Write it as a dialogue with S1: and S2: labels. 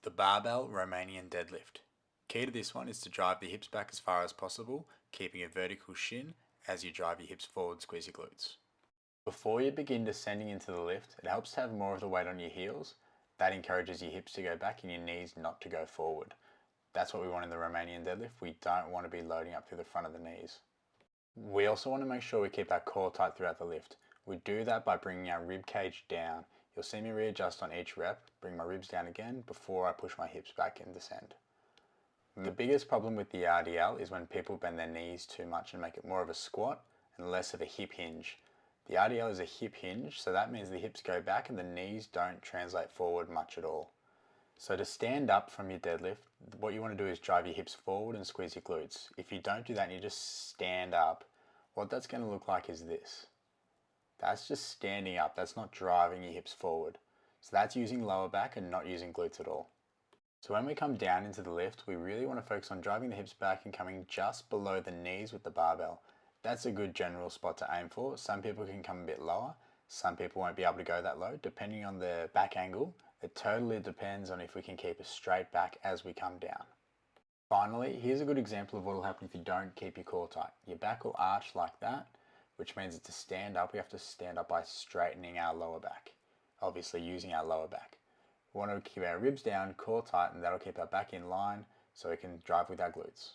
S1: The barbell Romanian deadlift. Key to this one is to drive the hips back as far as possible, keeping a vertical shin as you drive your hips forward, squeeze your glutes. Before you begin descending into the lift, it helps to have more of the weight on your heels. That encourages your hips to go back and your knees not to go forward. That's what we want in the Romanian deadlift. We don't want to be loading up through the front of the knees. We also want to make sure we keep our core tight throughout the lift. We do that by bringing our rib cage down. You'll see me readjust on each rep, bring my ribs down again before I push my hips back and descend. The biggest problem with the RDL is when people bend their knees too much and make it more of a squat and less of a hip hinge. The RDL is a hip hinge, so that means the hips go back and the knees don't translate forward much at all. So to stand up from your deadlift, what you want to do is drive your hips forward and squeeze your glutes. If you don't do that and you just stand up, what that's going to look like is this. That's just standing up, that's not driving your hips forward. So that's using lower back and not using glutes at all. So when we come down into the lift, we really want to focus on driving the hips back and coming just below the knees with the barbell. That's a good general spot to aim for. Some people can come a bit lower, some people won't be able to go that low depending on their back angle. It totally depends on if we can keep a straight back as we come down. Finally, here's a good example of what will happen if you don't keep your core tight. Your back will arch like that, which means that to stand up, we have to stand up by straightening our lower back. Obviously using our lower back. We want to keep our ribs down, core tight, and that'll keep our back in line so we can drive with our glutes.